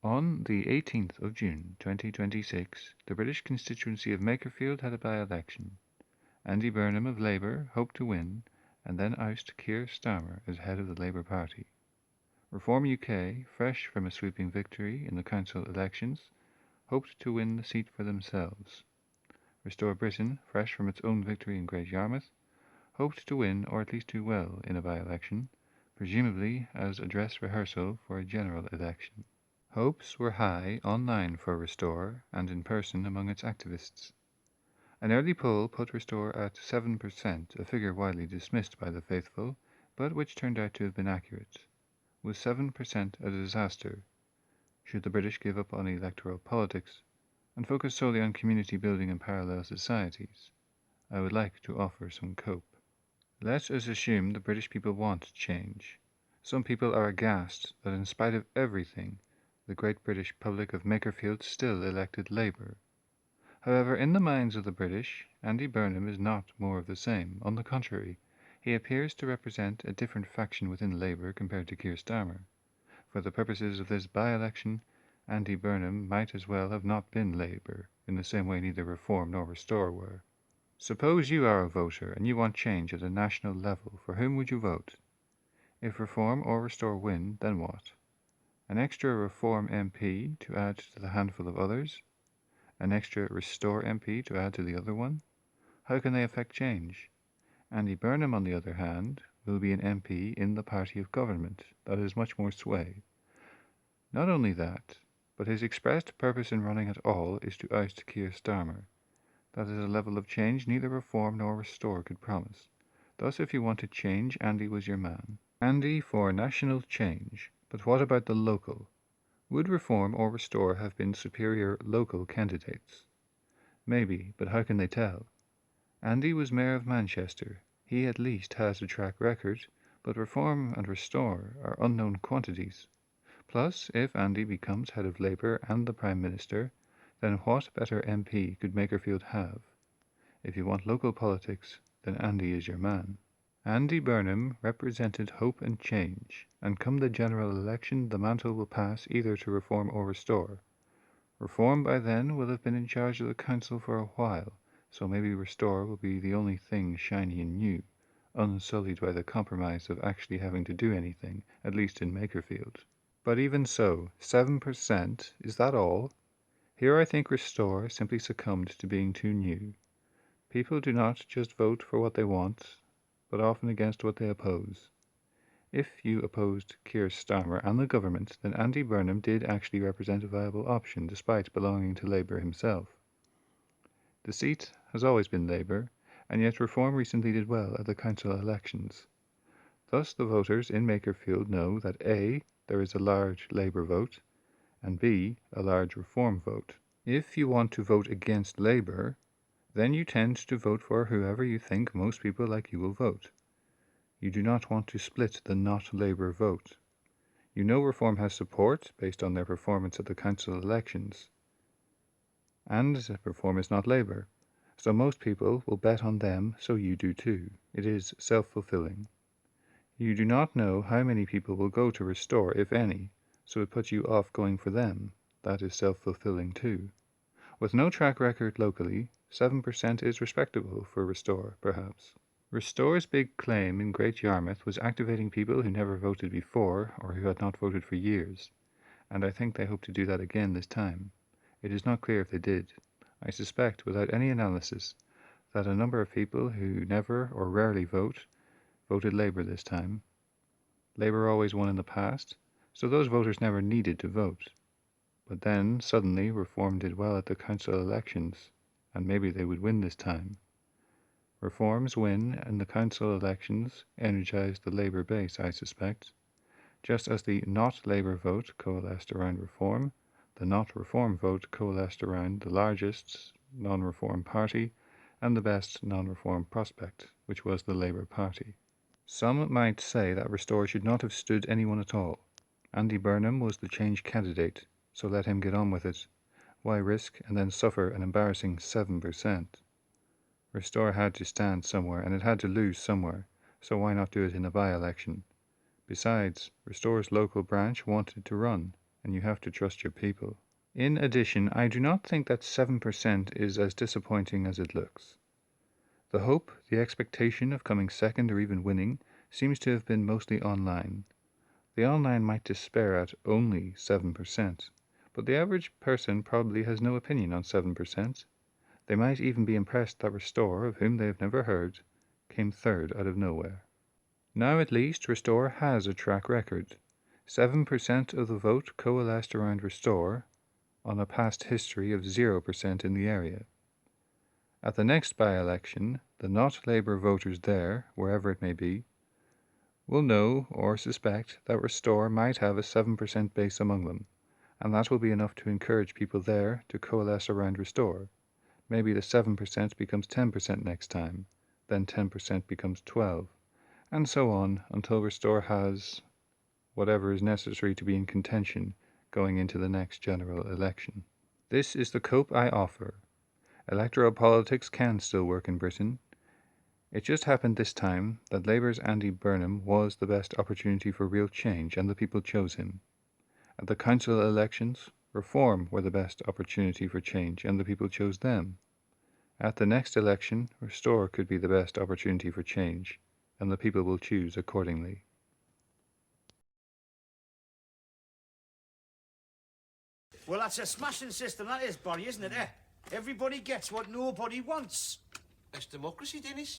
On the 18th of June 2026, the British constituency of Makerfield had a by-election. Andy Burnham of Labour hoped to win and then oust Keir Starmer as head of the Labour Party. Reform UK, fresh from a sweeping victory in the council elections, hoped to win the seat for themselves. Restore Britain, fresh from its own victory in Great Yarmouth, hoped to win or at least do well in a by-election, presumably as a dress rehearsal for a general election. Hopes were high online for Restore and in person among its activists. An early poll put Restore at 7%, a figure widely dismissed by the faithful, but which turned out to have been accurate. Was 7% a disaster? Should the British give up on electoral politics and focus solely on community building and parallel societies? I would like to offer some cope. Let us assume the British people want change. Some people are aghast that in spite of everything, the great British public of Makerfield still elected Labour. However, in the minds of the British, Andy Burnham is not more of the same. On the contrary, he appears to represent a different faction within Labour compared to Keir Starmer. For the purposes of this by-election, Andy Burnham might as well have not been Labour, in the same way neither Reform nor Restore were. Suppose you are a voter and you want change at a national level, for whom would you vote? If Reform or Restore win, then what? An extra Reform MP to add to the handful of others? An extra Restore MP to add to the other one? How can they affect change? Andy Burnham, on the other hand, will be an MP in the party of government. That is much more sway. Not only that, but his expressed purpose in running at all is to oust Keir Starmer. That is a level of change neither Reform nor Restore could promise. Thus, if you wanted change, Andy was your man. Andy for national change. But what about the local? Would Reform or Restore have been superior local candidates? Maybe, but how can they tell? Andy was Mayor of Manchester. He at least has a track record, but Reform and Restore are unknown quantities. Plus, if Andy becomes head of Labour and the Prime Minister, then what better MP could Makerfield have? If you want local politics, then Andy is your man. Andy Burnham represented hope and change, and come the general election the mantle will pass either to Reform or Restore. Reform by then will have been in charge of the council for a while, so maybe Restore will be the only thing shiny and new, unsullied by the compromise of actually having to do anything, at least in Makerfield. But even so, 7%, is that all? Here I think Restore simply succumbed to being too new. People do not just vote for what they want, but often against what they oppose. If you opposed Keir Starmer and the government, then Andy Burnham did actually represent a viable option, despite belonging to Labour himself. The seat has always been Labour, and yet Reform recently did well at the council elections. Thus the voters in Makerfield know that A. there is a large Labour vote, and B. a large Reform vote. If you want to vote against Labour, then you tend to vote for whoever you think most people like you will vote. You do not want to split the not Labour vote. You know Reform has support based on their performance at the council elections. And Reform is not Labour, so most people will bet on them, so you do too. It is self-fulfilling. You do not know how many people will go to Restore, if any, so it puts you off going for them. That is self-fulfilling too. With no track record locally, 7% is respectable for Restore, perhaps. Restore's big claim in Great Yarmouth was activating people who never voted before or who had not voted for years, and I think they hope to do that again this time. It is not clear if they did. I suspect, without any analysis, that a number of people who never or rarely vote voted Labour this time. Labour always won in the past, so those voters never needed to vote. But then, suddenly, Reform did well at the council elections, and maybe they would win this time. Reform's win in the council elections energized the Labour base, I suspect. Just as the not Labour vote coalesced around Reform, the not Reform vote coalesced around the largest non-Reform party and the best non-Reform prospect, which was the Labour Party. Some might say that Restore should not have stood anyone at all. Andy Burnham was the change candidate, so let him get on with it. Why risk and then suffer an embarrassing 7%? Restore had to stand somewhere, and it had to lose somewhere, so why not do it in a by-election? Besides, Restore's local branch wanted to run. and you have to trust your people. In addition, I do not think that 7% is as disappointing as it looks. The hope, the expectation of coming second or even winning seems to have been mostly online. The online might despair at only 7%, but the average person probably has no opinion on 7%. They might even be impressed that Restore, of whom they have never heard, came third out of nowhere. Now at least Restore has a track record. 7% of the vote coalesced around Restore, on a past history of 0% in the area. At the next by-election, the not Labour voters there, wherever it may be, will know or suspect that Restore might have a 7% base among them, and that will be enough to encourage people there to coalesce around Restore. Maybe the 7% becomes 10% next time, then 10% becomes 12%, and so on until Restore has whatever is necessary to be in contention going into the next general election. This is the cope I offer. Electoral politics can still work in Britain. It just happened this time that Labour's Andy Burnham was the best opportunity for real change, and the people chose him. At the council elections, Reform were the best opportunity for change, and the people chose them. At the next election, Restore could be the best opportunity for change, and the people will choose accordingly. Well, that's a smashing system, that is, Barry, isn't it, eh? Everybody gets what nobody wants. That's democracy, Dennis.